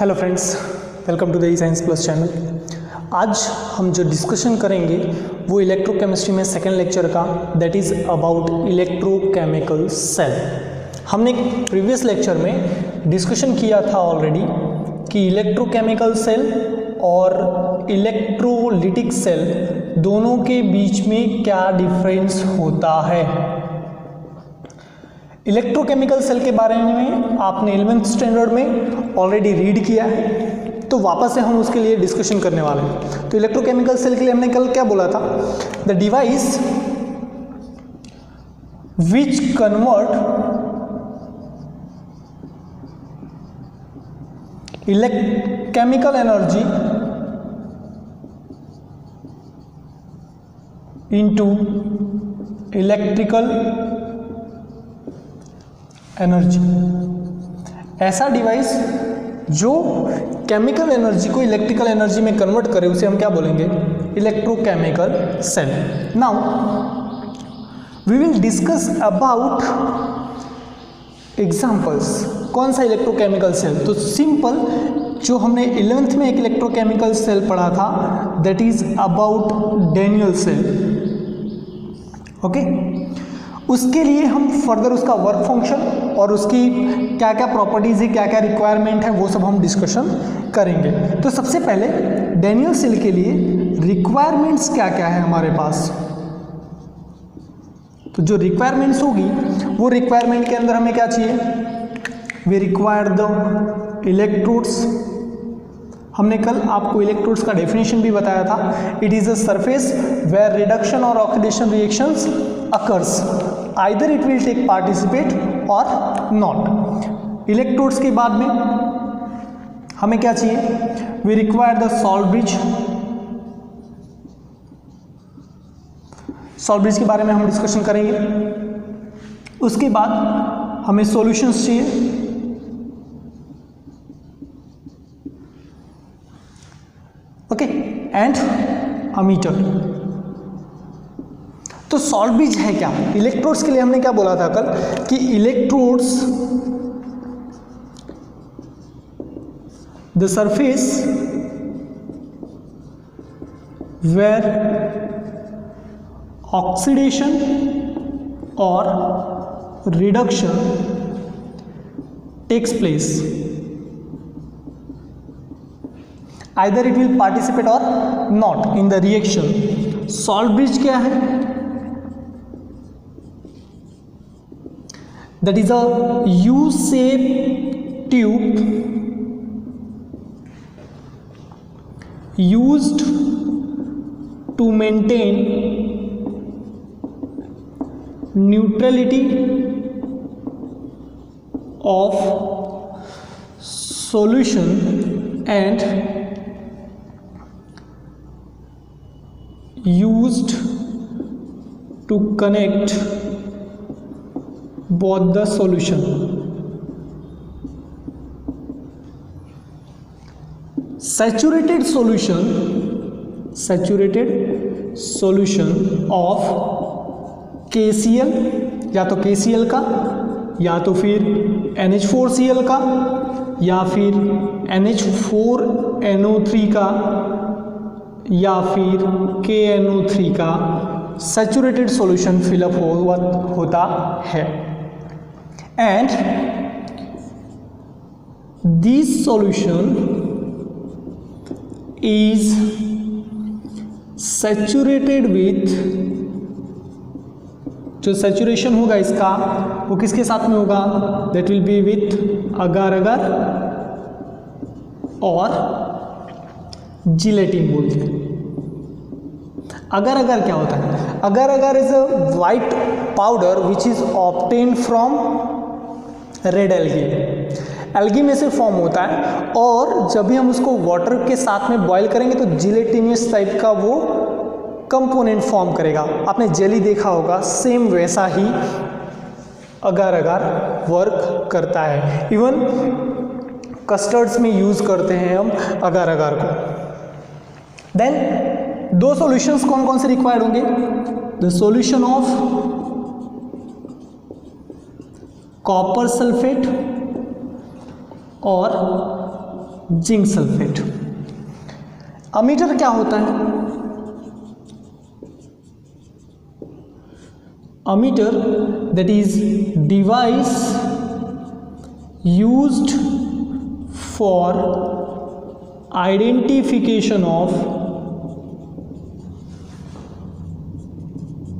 Hello friends, welcome to the science plus channel. आज हम जो डिस्कशन करेंगे वो इलेक्ट्रोकेमिस्ट्री में सेकेंड लेक्चर का, that is about electrochemical cell. हमने प्रीवियस लेक्चर में डिस्कशन किया था ऑलरेडी कि इलेक्ट्रोकेमिकल सेल और इलेक्ट्रोलिटिक सेल दोनों के बीच में क्या डिफरेंस होता है। इलेक्ट्रोकेमिकल सेल के बारे में आपने 11th स्टैंडर्ड में ऑलरेडी रीड किया है, तो वापस से हम उसके लिए डिस्कशन करने वाले हैं। तो इलेक्ट्रोकेमिकल सेल के लिए हमने कल क्या बोला था, the device which convert chemical energy into electrical energy. ऐसा डिवाइस जो केमिकल एनर्जी को इलेक्ट्रिकल एनर्जी में कन्वर्ट करे उसे हम क्या बोलेंगे, electrochemical cell. Now we will discuss about examples. कौन सा इलेक्ट्रोकेमिकल सेल? तो सिंपल, जो हमने 11th में एक इलेक्ट्रोकेमिकल सेल पढ़ा था, that is about Daniell cell. Okay, उसके लिए हम फर्दर उसका वर्क फंक्शन और उसकी क्या क्या प्रॉपर्टीज है, क्या क्या रिक्वायरमेंट है, वो सब हम डिस्कशन करेंगे। तो सबसे पहले डैनियल सेल के लिए रिक्वायरमेंट्स क्या क्या है हमारे पास। तो जो रिक्वायरमेंट्स होगी वो रिक्वायरमेंट के अंदर हमें क्या चाहिए, वी रिक्वायर द इलेक्ट्रोड्स। हमने कल आपको इलेक्ट्रोड्स का डेफिनेशन भी बताया था। It is a surface where reduction और oxidation reactions occurs, either it will take participate और नॉट। इलेक्ट्रोड्स के बाद में हमें क्या चाहिए, we require the salt bridge. Salt bridge के बारे में हम डिस्कशन करेंगे। उसके बाद हमें सॉल्यूशंस चाहिए। Okay, and ammeter. तो सॉल्ट ब्रिज है क्या? इलेक्ट्रोड्स के लिए हमने क्या बोला था कल कि electrodes the surface where oxidation और reduction takes place, either it will participate और not in the reaction. Salt bridge क्या है? That is a U-shaped tube used to maintain neutrality of solution and used to connect both the solution. Saturated solution of KCl, या तो KCl का, या तो फिर NH4Cl का, या फिर NH4NO3 का, या फिर KNO3 का सैचुरेटेड सॉल्यूशन फिलअप होता है। And this solution is saturated with, जो सैचुरेशन होगा इसका वो किसके साथ में होगा, that will be with अगर अगर और जिलेटिन बोलते हैं। अगर अगर क्या होता है? अगर अगर is a white powder which is obtained from red algae में से फॉर्म होता है, और जब भी हम उसको वाटर के साथ में बॉईल करेंगे तो जिलेटिनियस टाइप का वो कंपोनेंट फॉर्म करेगा। आपने जेली देखा होगा, सेम वैसा ही अगर अगर वर्क करता है। इवन कस्टर्ड्स में यूज करते हैं हम अगर अगर को। देन दो सॉल्यूशंस कौन कौन से रिक्वायर्ड होंगे, the solution of copper sulphate और जिंक सल्फेट। अमीटर क्या होता है? Ammeter that is device used for identification of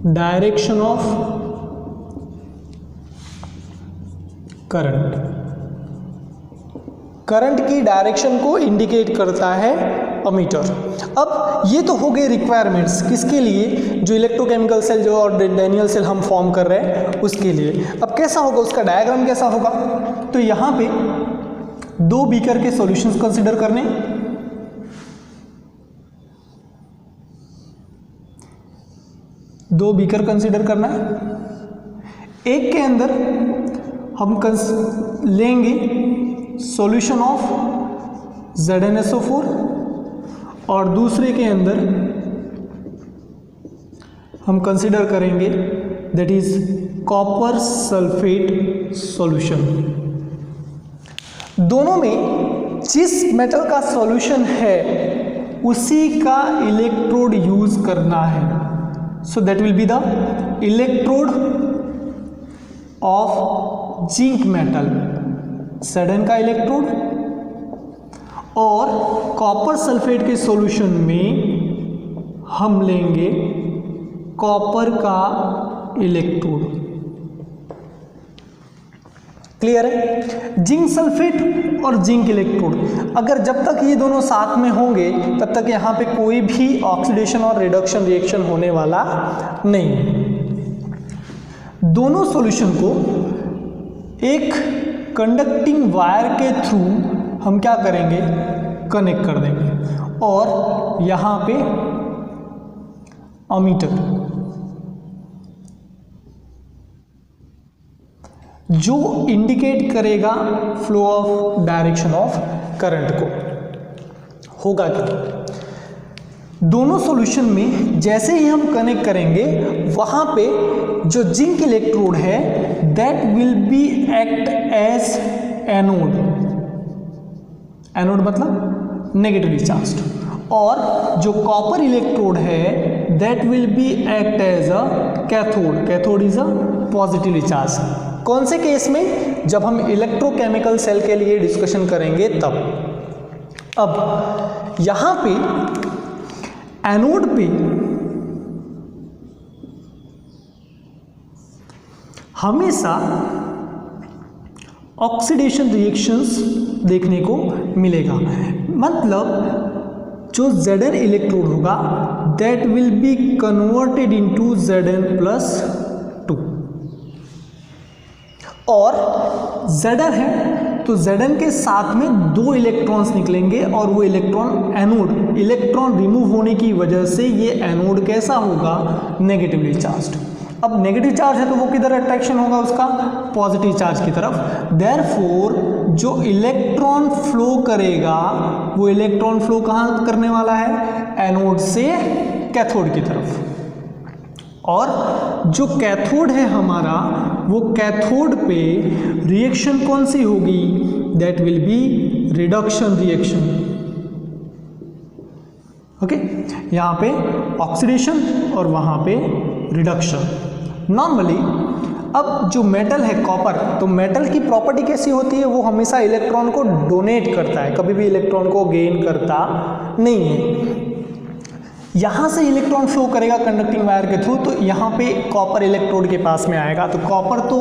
direction of current. Current की डायरेक्शन को इंडिकेट करता है अमीटर। अब ये तो हो गए रिक्वायरमेंट्स किसके लिए? जो इलेक्ट्रोकेमिकल सेल जो और डैनियल सेल हम फॉर्म कर रहे हैं उसके लिए। अब कैसा होगा, उसका डायग्राम कैसा होगा? तो यहाँ पे 2 बीकर के सॉल्यूशंस कंसिडर करने, दो बीकर कंसिडर करना है। एक के अंदर हम लेंगे सॉल्यूशन ऑफ ZnSO4 और दूसरे के अंदर हम कंसिडर करेंगे that is copper sulphate solution. दोनों में जिस मेटल का सॉल्यूशन है उसी का इलेक्ट्रोड यूज करना है। So that will be the electrode of zinc metal, Zn का इलेक्ट्रोड, और कॉपर सल्फेट के सॉल्यूशन में हम लेंगे कॉपर का इलेक्ट्रोड। क्लियर है? जिंक सल्फेट और जिंक इलेक्ट्रोड अगर जब तक ये दोनों साथ में होंगे तब तक यहाँ पे कोई भी ऑक्सीडेशन और रिडक्शन रिएक्शन होने वाला नहीं। दोनों सॉल्यूशन को एक कंडक्टिंग वायर के थ्रू हम क्या करेंगे? कनेक्ट कर देंगे और यहाँ पे अमीटर जो इंडिकेट करेगा flow of direction of current को। होगा क्या? दोनों सॉल्यूशन में जैसे ही हम कनेक्ट करेंगे वहां पे जो जिंक इलेक्ट्रोड है that will be act as anode. Anode मतलब नेगेटिवली चार्ज्ड, और जो कॉपर इलेक्ट्रोड है that will be act as a cathode. Cathode is a positively charge. कौन से केस में? जब हम इलेक्ट्रोकेमिकल सेल के लिए डिस्कशन करेंगे तब। अब यहां पे एनोड पे हमेशा ऑक्सीडेशन रिएक्शंस देखने को मिलेगा। मतलब जो Zn इलेक्ट्रोड होगा that will be converted into Zn+2, और Zn है तो Zn के साथ में 2 इलेक्ट्रॉन्स निकलेंगे और वो इलेक्ट्रॉन एनोड, इलेक्ट्रॉन रिमूव होने की वजह से ये एनोड कैसा होगा? Negatively charged. अब नेगेटिव चार्ज है तो वो किधर अट्रैक्शन होगा उसका? पॉजिटिव चार्ज की तरफ। देयरफॉर जो इलेक्ट्रॉन फ्लो करेगा वो इलेक्ट्रॉन फ्लो कहाँ करने वाला है? एनोड से कैथोड की तरफ। और जो कैथोड है हमारा वो कैथोड पे रिएक्शन कौन सी होगी? That will be reduction reaction. Okay, यहाँ पे ऑक्सीडेशन और वहाँ पे रिडक्शन। नॉर्मली अब जो मेटल है कॉपर, तो मेटल की प्रॉपर्टी कैसी होती है? वो हमेशा इलेक्ट्रॉन को डोनेट करता है, कभी भी इलेक्ट्रॉन को गेन करता नहीं है। यहाँ से इलेक्ट्रॉन फ्लो करेगा कंडक्टिंग वायर के थ्रू, तो यहाँ पे कॉपर इलेक्ट्रोड के पास में आएगा, तो कॉपर तो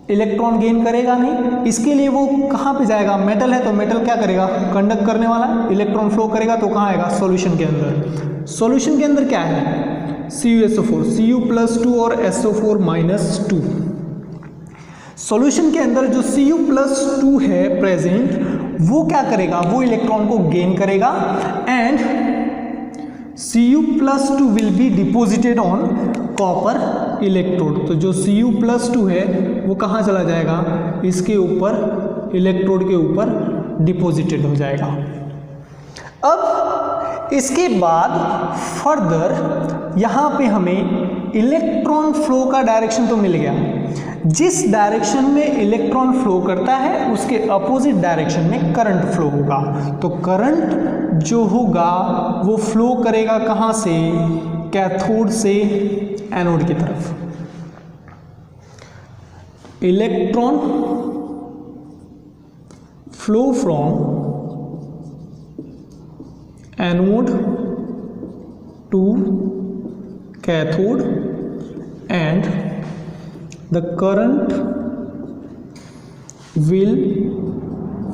इलेक्ट्रॉन गेन करेगा नहीं, इसके लिए वो कहाँ पे जाएगा? मेटल है तो मेटल क्या करेगा? कंडक्ट करने वाला, इलेक्ट्रॉन फ्लो करेगा तो कहाँ आएगा? सॉल्यूशन के अंदर। सॉल्यूशन के अंदर क्या है? CuSO4, Cu+2 और SO4-2। सॉल्यूशन के अंदर जो Cu+2 है प्रेजेंट, वो क्या करेगा? वो इलेक्ट्रॉन को गेन करेगा and Cu+2 will be deposited on copper electrode. तो जो Cu+2 है वो कहाँ चला जाएगा? इसके ऊपर, इलेक्ट्रोड के ऊपर डिपोजिटेड हो जाएगा। अब इसके बाद फर्दर यहाँ पे हमें इलेक्ट्रॉन फ्लो का डायरेक्शन तो मिल गया, जिस डायरेक्शन में इलेक्ट्रॉन फ्लो करता है उसके अपोजिट डायरेक्शन में करंट फ्लो होगा। तो करंट जो होगा वो फ्लो करेगा कहाँ से, कैथोड से एनोड की तरफ। Electron flow from anode to cathode and the current will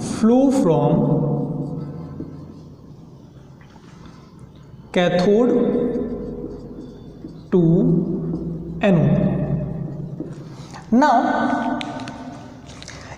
flow from cathode to anode. Now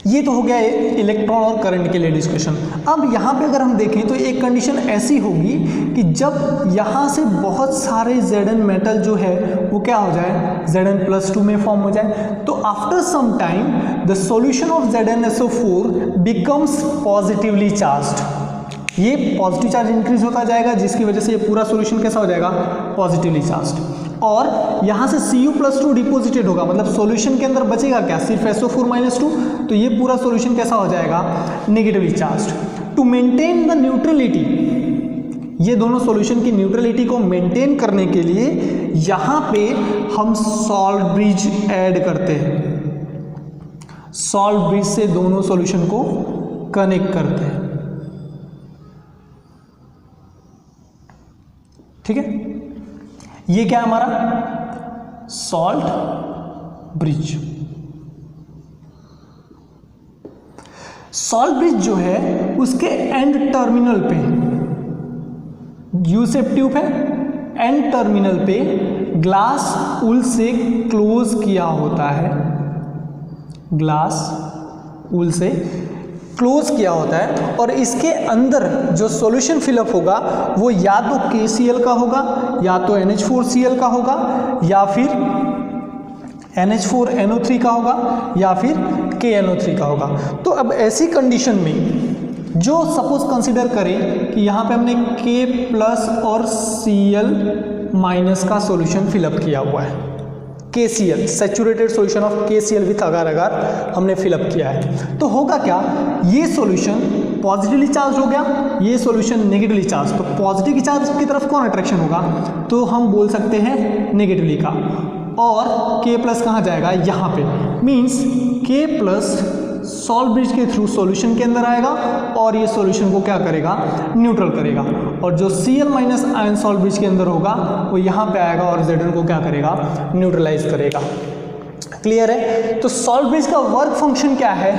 ये तो हो गया इलेक्ट्रॉन और करंट के लिए डिस्कशन। अब यहाँ पे अगर हम देखें तो एक कंडीशन ऐसी होगी कि जब यहाँ से बहुत सारे Zn मेटल जो है वो क्या हो जाए, Zn+2 में फॉर्म हो जाए। तो after some time the solution of ZnSO4 becomes positively charged. ये पॉजिटिव चार्ज इंक्रीज होता जाएगा जिसकी वजह से ये पूरा सॉल्यूशन कैसा हो जाएगा, पॉजिटिवली चार्ज्ड। और यहाँ से Cu+2 डिपोजिटेड होगा, मतलब सॉल्यूशन के अंदर बचेगा क्या, सिर्फ SO4-2। तो ये पूरा सॉल्यूशन कैसा हो जाएगा, negatively charged. To maintain the neutrality, ये दोनों सॉल्यूशन की न्यूट्रलिटी को मेंटेन करने के लिए यहाँ पे हम सॉल्ट ब्रिज ऐड करते हैं। सॉल्ट ब्रिज से दोनों सॉल्यूशन को कनेक्ट करते हैं। ठीक है, ये क्या है हमारा सॉल्ट ब्रिज। सॉल्ट ब्रिज जो है उसके एंड टर्मिनल पे, यू शेप ट्यूब है, एंड टर्मिनल पे ग्लास वूल से क्लोज किया होता है, ग्लास वूल से क्लोज किया होता है। और इसके अंदर जो सॉल्यूशन फिलअप होगा वो या तो KCl का होगा, या तो NH4Cl का होगा, या फिर NH4NO3 का होगा, या फिर KNO3 का होगा। तो अब ऐसी कंडीशन में जो सपोज कंसिडर करें कि यहाँ पे हमने K+ और Cl- का सॉल्यूशन फिलअप किया हुआ है, KCl saturated solution of KCl with agar agar हमने फिलअप किया है। तो होगा क्या, ये सॉल्यूशन पॉजिटिवली चार्ज हो गया, ये सॉल्यूशन नेगेटिवली चार्ज। तो पॉजिटिव की चार्ज की तरफ कौन अट्रैक्शन होगा, तो हम बोल सकते हैं नेगेटिवली का। और K+ कहाँ जाएगा, यहाँ पे, मीन्स K+ सॉल्ट ब्रिज के थ्रू सॉल्यूशन के अंदर आएगा और ये सॉल्यूशन को क्या करेगा, न्यूट्रल करेगा। और जो Cl- आयन सॉल्ट ब्रिज के अंदर होगा वो यहाँ पे आएगा और Zn को क्या करेगा, न्यूट्रलाइज करेगा। क्लियर है। तो सॉल्ट ब्रिज का वर्क फंक्शन क्या है,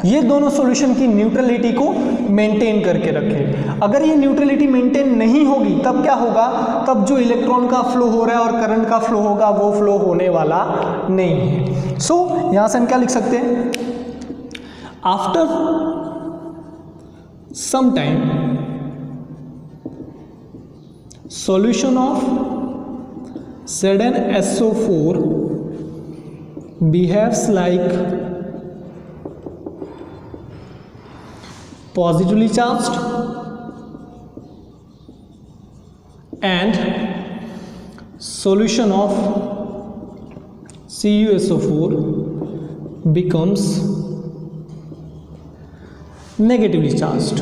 ये दोनों सॉल्यूशन की न्यूट्रलिटी को मेंटेन करके रखे। अगर ये न्यूट्रलिटी मेंटेन नहीं होगी तब क्या होगा, तब जो इलेक्ट्रॉन का फ्लो हो रहा है और करंट का फ्लो होगा वो फ्लो होने वाला नहीं है। सो यहाँ से हम क्या लिख सकते हैं, after some time solution of ZnSO4 behaves like positively charged and solution of CuSO4 becomes negatively charged.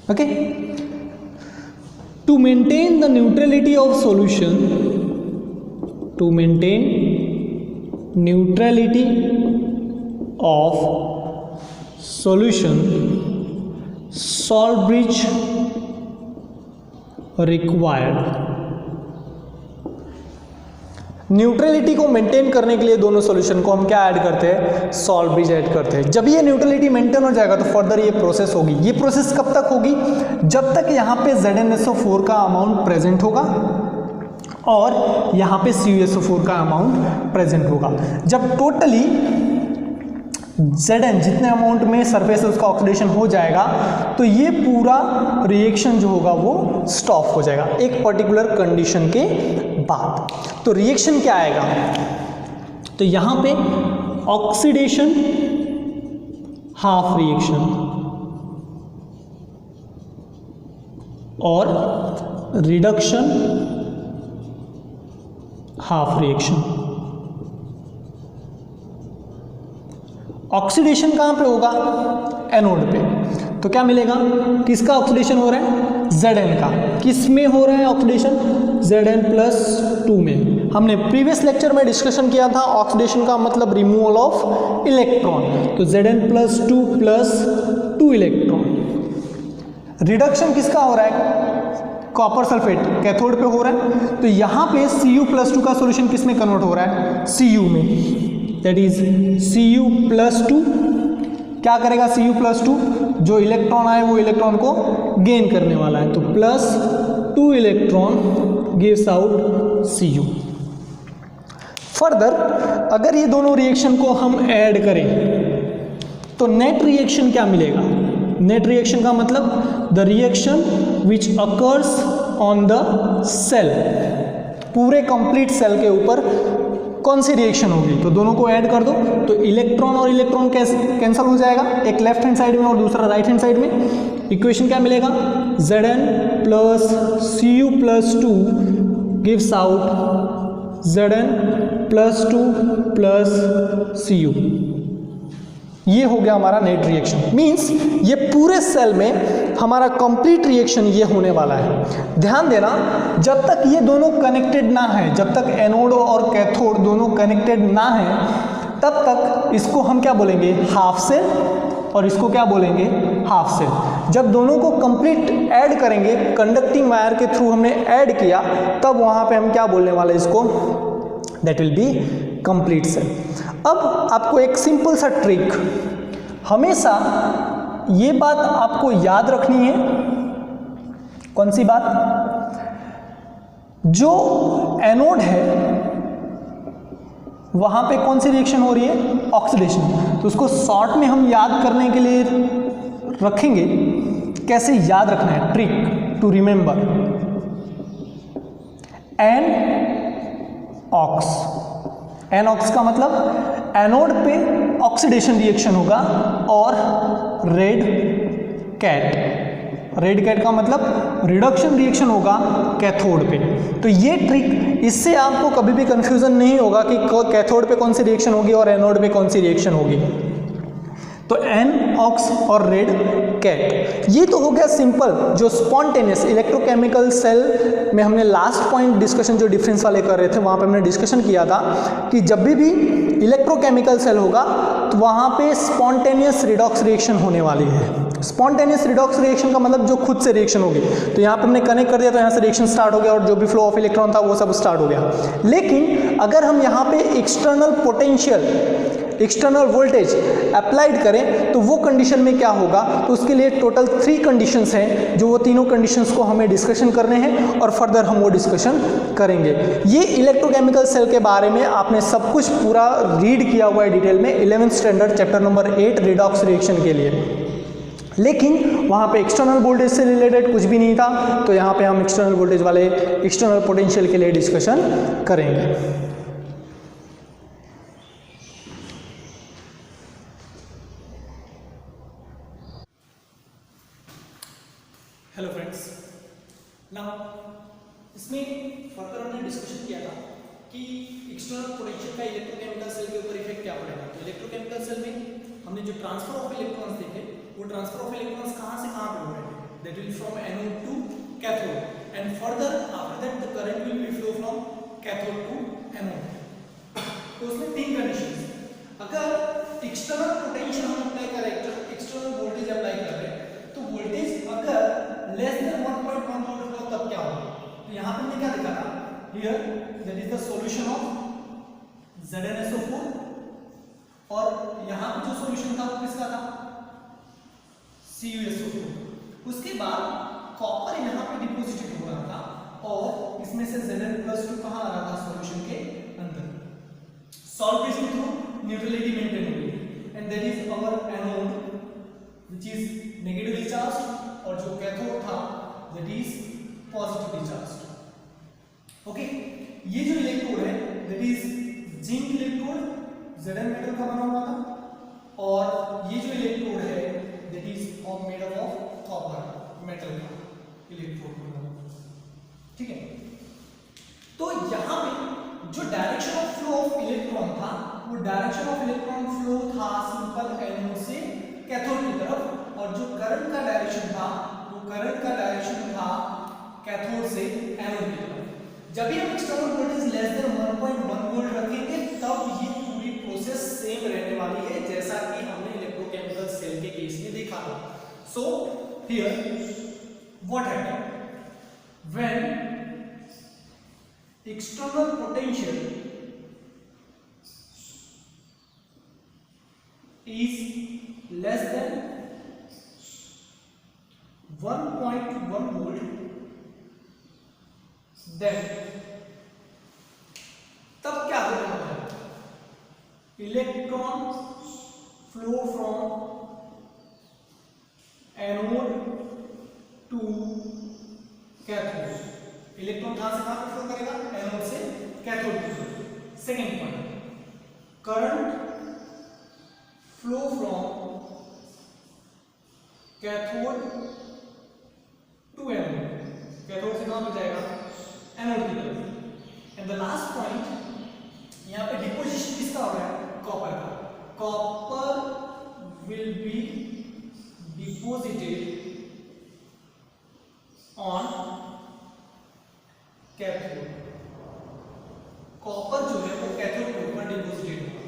Okay, to maintain the neutrality of solution, to maintain neutrality of solution, salt bridge required। Neutrality को maintain करने के लिए दोनों solution को हम क्या add करते हैं, सॉल्ट ब्रिज ऐड करते हैं। जब ये न्यूट्रलिटी मेंटेन हो जाएगा तो फर्दर ये प्रोसेस होगी। ये प्रोसेस कब तक होगी, जब तक यहाँ पे ZnSO4 का अमाउंट प्रेजेंट होगा और यहाँ पे CuSO4 का अमाउंट प्रेजेंट होगा। जब टोटली Zn जितने अमाउंट में सरफेस है उसका ऑक्सीडेशन हो जाएगा तो ये पूरा रिएक्शन जो होगा वो स्टॉप हो जाएगा एक पर्टिकुलर कंडीशन के बाद। तो रिएक्शन क्या आएगा, तो यहाँ पे ऑक्सीडेशन हाफ रिएक्शन और रिडक्शन हाफ रिएक्शन। ऑक्सीडेशन कहाँ पे होगा? एनोड पे। तो क्या मिलेगा? किसका ऑक्सीडेशन हो रहा है? Zn का। किस में हो रहा है ऑक्सीडेशन? Zn+2 में। हमने प्रीवियस लेक्चर में डिस्कशन किया था ऑक्सीडेशन का मतलब रिमूवल ऑफ इलेक्ट्रॉन। तो Zn+2 प्लस 2 इलेक्ट्रॉन। रिडक्शन किसका हो रहा है? कॉपर सल्फेट कैथोड पे हो रहा है। तो यहाँ पे Cu+2 का सोल्यूशन किस में कन्वर्ट हो रहा है? Cu में। दैट इज Cu+2 क्या करेगा? Cu+2 जो इलेक्ट्रॉन आए वो इलेक्ट्रॉन को गेन करने वाला है। तो +2 electron gives out Cu। Further अगर ये दोनों रिएक्शन को हम ऐड करें तो नेट रिएक्शन क्या मिलेगा? नेट रिएक्शन का मतलब the reaction which occurs on the cell, पूरे कंप्लीट सेल के ऊपर कौन सी रिएक्शन होगी? तो दोनों को ऐड कर दो तो इलेक्ट्रॉन और इलेक्ट्रॉन कैंसिल हो जाएगा, एक लेफ्ट हैंड साइड में और दूसरा राइट हैंड साइड में। इक्वेशन क्या मिलेगा? Zn+Cu+2 gives out Zn+2 plus Cu। ये हो गया हमारा नेट रिएक्शन। मींस ये पूरे सेल में हमारा कंप्लीट रिएक्शन ये होने वाला है। ध्यान देना, जब तक ये दोनों कनेक्टेड ना है, जब तक एनोड और कैथोड दोनों कनेक्टेड ना है, तब तक इसको हम क्या बोलेंगे? हाफ सेल, और इसको क्या बोलेंगे? Half cell. जब दोनों को कंप्लीट ऐड करेंगे, कंडक्टिंग वायर के थ्रू हमने ऐड किया, तब वहां पे हम क्या बोलने वाले इसको? That will be complete cell. अब आपको एक सिंपल सा ट्रिक, हमेशा ये बात आपको याद रखनी है। कौन सी बात? जो एनोड है वहां पे कौन सी रिएक्शन हो रही है? ऑक्सीडेशन। तो उसको शॉर्ट में हम याद करने के लिए रखेंगे। कैसे याद रखना है? Trick to remember, an ox. An ox का मतलब एनोड पे ऑक्सीडेशन रिएक्शन होगा, और रेड कैट। रेड कैट का मतलब रिडक्शन रिएक्शन होगा कैथोड पे। तो ये ट्रिक, इससे आपको कभी भी कंफ्यूजन नहीं होगा कि कैथोड पे कौन सी रिएक्शन होगी और एनोड पे कौन सी रिएक्शन होगी। तो एन ऑक्स और रेड कैट, ये तो हो गया सिंपल जो स्पॉन्टेनियस इलेक्ट्रोकेमिकल सेल में हमने लास्ट पॉइंट डिस्कशन जो डिफरेंस वाले कर रहे थे वहां पे हमने डिस्कशन किया था कि जब भी इलेक्ट्रोकेमिकल सेल होगा तो वहां पे स्पॉन्टेनियस रिडॉक्स रिएक्शन होने वाली है। स्पॉन्टेनियस रिडॉक्स रिएक्शन का मतलब जो खुद से रिएक्शन होगी। तो यहाँ पे हमने कनेक्ट कर दिया तो यहाँ से रिएक्शन स्टार्ट हो गया और जो भी फ्लो ऑफ इलेक्ट्रॉन था वो सब स्टार्ट हो गया। लेकिन अगर हम यहाँ पे external potential, external voltage applied करें तो वो कंडीशन में क्या होगा? तो उसके लिए टोटल 3 कंडीशंस हैं, जो वो तीनों कंडीशंस को हमें डिस्कशन करने हैं और फर्दर हम वो डिस्कशन करेंगे। ये इलेक्ट्रोकेमिकल सेल के बारे में आपने सब कुछ पूरा रीड किया हुआ है डिटेल में 11th standard chapter number 8 redox reaction के लिए। लेकिन वहाँ पे एक्सटर्नल वोल्टेज से रिलेटेड कुछ भी नहीं था, तो यहाँ पे हम एक्सटर्नल वोल्टेज वाले एक्सटर्नल पोटेंशियल के लिए डिस्कशन करेंगे। हेलो फ्रेंड्स, नाउ इसमें फर्दर हमने डिस्कशन किया था कि एक्सटर्नल पोटेंशियल का इलेक्ट्रोकेमिकल सेल के ऊपर इफेक्ट क्या पड़ेगा। तो इलेक्ट्रोकेमिकल सेल में हमने जो ट्रांसफर ऑफ इलेक्ट्रॉन्स देखे, वो ट्रांसफर ऑफ इलेक्ट्रॉन्स कहाँ से कहाँ पे हो रहे हैं? That will from anode to cathode and further after that the current will be flow from cathode to anode. तो उसमें 3 कंडीशंस, अगर एक्सटर्नल पोटेंशियल हम अप्लाई कर रहे हैं, एक्सटर्नल वोल्टेज अप्लाई कर रहे हैं, तो वोल्टेज अगर लेस देन 1.1 वोल्ट हो तब क्या होगा? तो यहाँ पे हमने क्या लिखा था? Here that is the solution of ZnSO4, और यहाँ पे जो सॉल्यूशन था वो किसका था? CuSO4। उसके बाद कॉपर यहाँ पे डिपॉजिटेड हो रहा था और इसमें से Zn+2 कहाँ आ रहा था? सॉल्यूशन के अंदर। Solve this through neutrality maintain होगी and that is our anode which is negatively charged, और जो कैथोड था that is positively charged. Okay, ये जो इलेक्ट्रोड है that is zinc electrode, Zn metal का बना हुआ था, और ये जो इलेक्ट्रोड है that is made up of copper metal का इलेक्ट्रोड बना हुआ। ठीक है, तो यहाँ पे जो direction of flow of electron था वो डायरेक्शन ऑफ इलेक्ट्रॉन फ्लो था सिंपल एनोड से कैथोड की तरफ, और जो करंट का डायरेक्शन था वो करंट का डायरेक्शन था कैथोड से एनोड की तरफ। जब भी हम external voltage less than 1.1 volt रखेंगे तब ये पूरी प्रोसेस सेम रहने वाली है जैसा कि हमने इलेक्ट्रोकेमिकल सेल के केस में देखा था। So here what happened when external potential is less than 1.1 volt, then तब क्या होने वाला है? Electron flow from anode to cathode. Electron कहां से कहां फ्लो करेगा? एनोड से कैथोड की तरफ। Second point, current flow from cathode to anode. Cathode से कहां पे जाएगा? एनोड की तरफ। एंड द लास्ट पॉइंट, यहां पे डिपोजिशन किसका हो रहा है? कॉपर का। Copper will be deposited on cathode. Copper जो है वो कैथोड के ऊपर डिपोजिटेड होगा।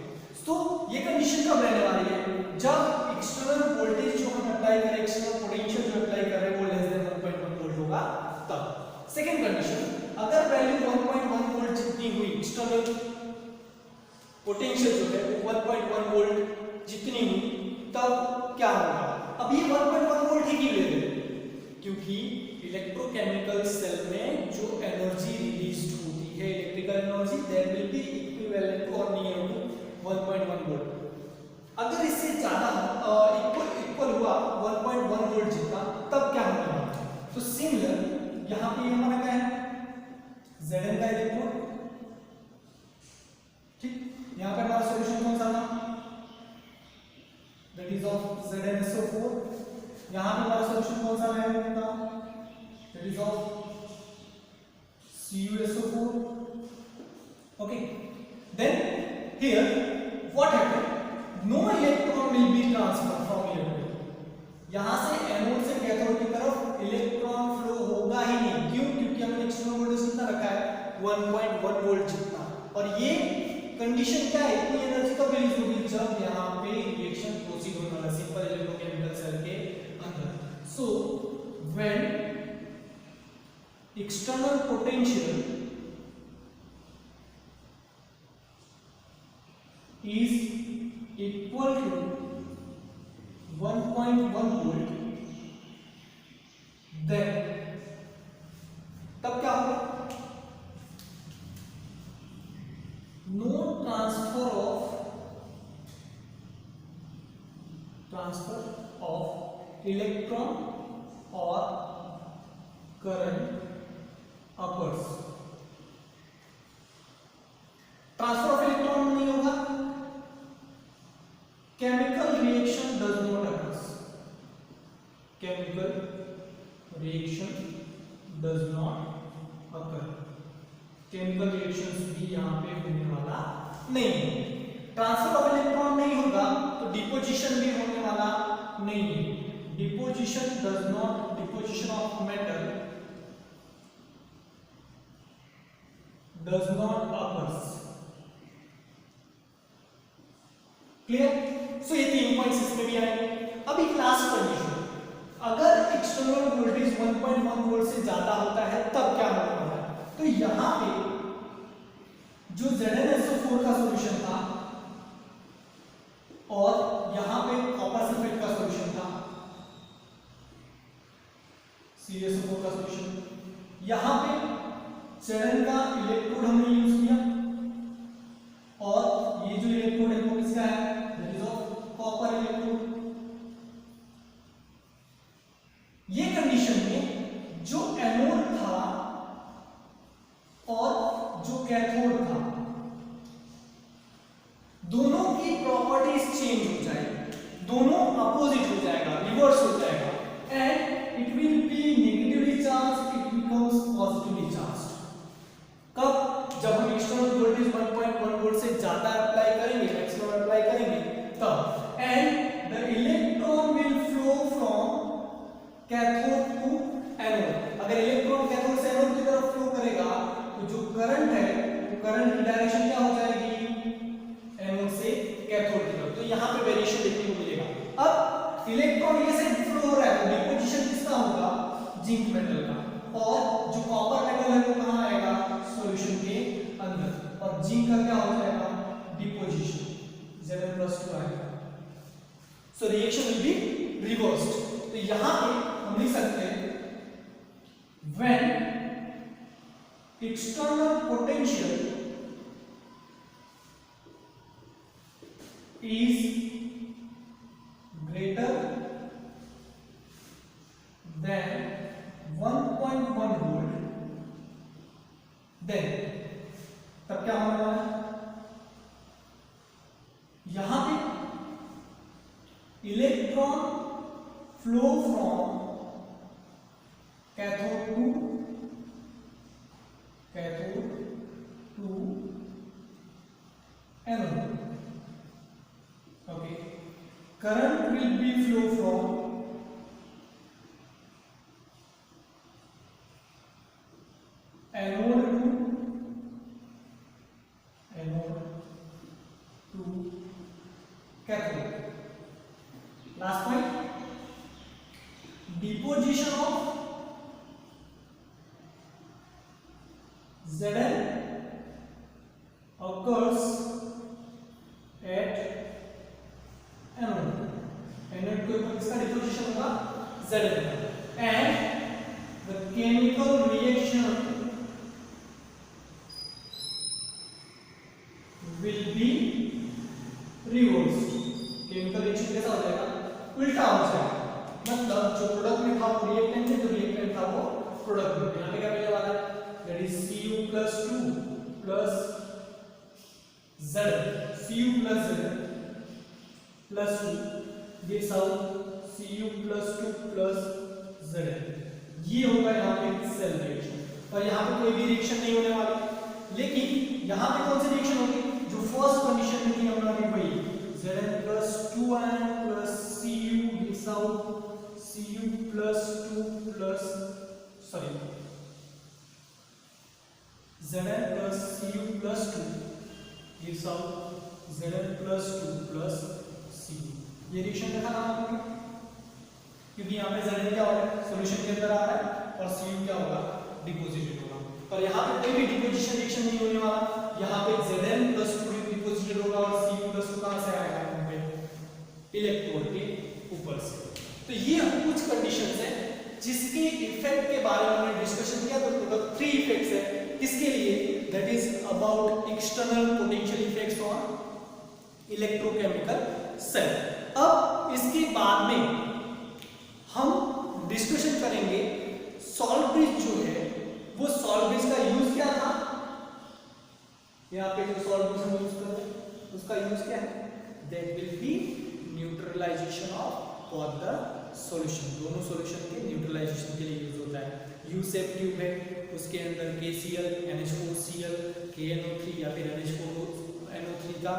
तो ये कंडीशन कब रहने वाली है? जब एक्सटर्नल वोल्टेज जो हम अप्लाई करें, एक्सटर्नल पोटेंशियल जो अप्लाई कर रहे हैं वो लेस देन 1.1 वोल्ट होगा तब। सेकंड कंडीशन, अगर वैल्यू 1.1 वोल्ट जितनी हुई, एक्सटर्नल पोटेंशियल जो है वो 1.1 वोल्ट जितनी हुई, तब क्या होगा? अब ये 1.1 वोल्ट ही क्यों ले रहे हैं? क्योंकि इलेक्ट्रोकेमिकल सेल में जो एनर्जी रिलीज होती है, electrical energy, that will B equivalent और नियर टू 1.1 वोल्ट। अगर इससे ज्यादा इक्वल हुआ 1.1 वोल्ट जितना, तब क्या होगा? तो सिमिलर यहां पे हमारा क्या है? Zn का इलेक्ट्रॉन, ठीक, यहां पे हमारा सॉल्यूशन कौन सा था? That is of ZnSO4। यहां पे हमारा सॉल्यूशन कौन सा रहेगा? That is of CuSO4। Okay, then here what happened? No electron will be transfer from electrode. यहां से एनोड से कैथोड की तरफ इलेक्ट्रॉन फ्लो होगा ही नहीं। क्यों? क्योंकि हमने एक्सटर्नल वोल्टेज कितना रखा है? 1.1 वोल्ट जितना। और ये कंडीशन क्या है? इतनी एनर्जी कब रिलीज होगी? जब यहां पे रिएक्शन प्रोसीड होने वाला सिंपल इलेक्ट्रोकेमिकल सेल के अंदर। So when external potential is equal to 1.1 volt, then तब क्या होगा? No transfer of electron or current upwards। Transfer of electron नहीं होगा, chemical reaction does not occurs. Chemical reaction does not occur. Chemical reactions भी यहां पे होने वाला नहीं है। ट्रांसफर ऑफ इलेक्ट्रॉन नहीं होगा तो डिपोजिशन भी होने वाला नहीं है। Deposition does not, deposition of metal does not occurs। क्लियर? सो ये तीन पॉइंट्स इसमें भी आएंगे। अब एक लास्ट कंडीशन, अगर एक्सटर्नल वोल्टेज 1.1 वोल्ट से ज्यादा होता है तब क्या होने वाला है? तो यहां पे जो ZnSO4 का सॉल्यूशन था और यहां पे कॉपर सल्फेट का सॉल्यूशन था, CuSO4 का सॉल्यूशन, यहां पे Zn का इलेक्ट्रोड हमने यूज किया और ये जो इलेक्ट्रोड है वो किसका है? That is of copper electrode. ये कंडीशन में जो एनोड था और जो कैथोड था, दोनों की प्रॉपर्टीज चेंज हो जाएगी, दोनों अपोजिट हो जाएगा, रिवर्स हो जाएगा, and it will be negatively charge, it becomes positively charge. कब? जब हम एक्सटर्नल ज्यादा अप्लाई करेंगे, मैक्सिमम अप्लाई करेंगे तब, and the electron will flow from cathode to anode. अगर इलेक्ट्रॉन कैथोड से एनोड की तरफ फ्लो करेगा तो जो करंट है वो करंट की डायरेक्शन क्या हो जाएगी, एनोड से कैथोड की तरफ। तो यहाँ पे वेरिएशन देखने को मिलेगा। अब इलेक्ट्रॉन ये से फ्लो हो रहा है तो डिपोजिशन किसका होगा, जिंक मेटल का, और जो कॉपर मेटल है वो कहाँ आएगा, सॉल्यूशन के अंदर, और जिंक का क्या हो जाएगा, डिपोजिशन, Zn+2 आएगा। So reaction will be reversed. तो यहां पे हम लिख सकते हैं when external potential is greater than 1.1 volt, then तब क्या होने वाला है, यहां पे electron flow from cathode to anode. Okay, current will be flow from anode to cathode. Last point, deposition of Zn occurs at anode। Anode के ऊपर किसका डिपोजिशन होगा, Zn का, and the chemical reaction will be reversed। Chemical reaction कैसा हो जाएगा, उल्टा हो जाएगा, मतलब जो प्रोडक्ट में था वो रिएक्टेंट है, जो रिएक्टेंट था वो प्रोडक्ट में। यहाँ पे क्या मिलने वाला है, that is Cu+2 plus Z, Cu+Z plus 2 gives out Cu+2 plus Zn। ये होगा यहाँ पे सेल रिएक्शन, और यहाँ पे कोई भी रिएक्शन नहीं होने वाली। लेकिन यहाँ पे कौन सी रिएक्शन होगी, जो फर्स्ट कंडीशन में थी हमारी वही, Zn+2 ion plus Cu gives out Cu+2 plus Zn plus Cu+2 gives out Zn+2 plus Cu। ये रिएक्शन देखा ना आपने, क्योंकि यहाँ पे Zn क्या हो रहा है, सॉल्यूशन के अंदर आ रहा है, और Cu क्या होगा, डिपोजिटेड होगा। पर यहाँ पे कोई भी डिपोजिशन रिएक्शन नहीं होने वाला, यहाँ पे Zn+2 डिपोजिटेड होगा और Cu+2 कहाँ से आएगा, इलेक्ट्रोड के ऊपर से। तो ये कुछ कंडीशंस हैं जिसके इफेक्ट के बारे में हमने डिस्कशन किया। तो टोटल 3 इफेक्ट्स है, किसके लिए, that is about external potential effects on electrochemical cell. अब इसके बाद में हम डिस्कशन करेंगे सॉल्ट ब्रिज जो है, वो सॉल्ट ब्रिज का यूज क्या था, यहाँ पे जो सॉल्ट ब्रिज हम यूज कर रहे हैं उसका यूज क्या है, that will be neutralization of for the solution. दोनों सॉल्यूशन के न्यूट्रलाइजेशन के लिए यूज होता है। यू शेप ट्यूब है, उसके अंदर KCl, NH4Cl, KNO3 या फिर NH4NO3 का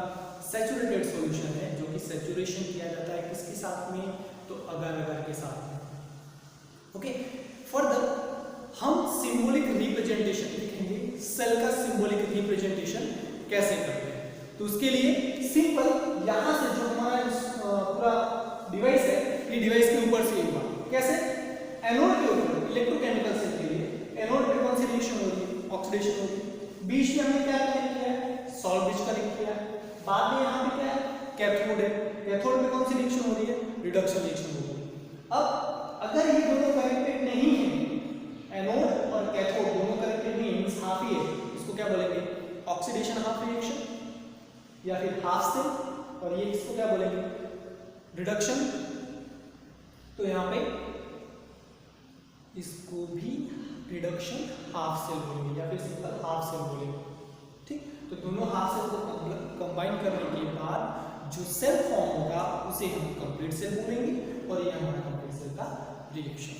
सैचुरेटेड सॉल्यूशन है, जो कि सैचुरेशन किया जाता है किसके साथ में, तो अगर के साथ में। ओके, फर्दर हम सिंबॉलिक रिप्रेजेंटेशन लिखेंगे, सेल का सिंबॉलिक रिप्रेजेंटेशन कैसे करते हैं। तो उसके लिए सिंपल, यहां से जो हमारा पूरा डिवाइस है, ये डिवाइस के ऊपर से होगा, कैसे, एनोड के ऊपर इलेक्ट्रोकेमिकल सेल के लिए एनोड पे कौन सी रिएक्शन हो रही है, ऑक्सीडेशन हो रही है। बीच में हमने क्या कनेक्ट किया है, सॉल्ट ब्रिज कनेक्ट किया है। बाद में यहाँ पे क्या है, कैथोड है, कैथोड में कौन सी रिएक्शन हो रही है, रिडक्शन रिएक्शन हो रही है। अब अगर ये दोनों कनेक्टेड नहीं है, एनोड और कैथोड दोनों कनेक्टेड नहीं है, मींस हाफ ही है, इसको क्या बोलेंगे, ऑक्सीडेशन हाफ रिएक्शन या फिर हाफ सेल, और ये इसको क्या बोलेंगे, रिडक्शन। तो यहाँ पे इसको भी रिडक्शन हाफ सेल बोलेंगे या फिर सिंपल हाफ सेल बोलेंगे। ठीक, तो दोनों हाफ सेल को कंबाइन करने के बाद जो सेल फॉर्म होगा उसे हम कंप्लीट सेल बोलेंगे, और ये हमारा कंप्लीट सेल का रिएक्शन।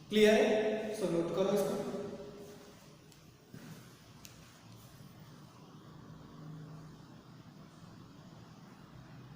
क्लियर है, सो नोट करो इसको।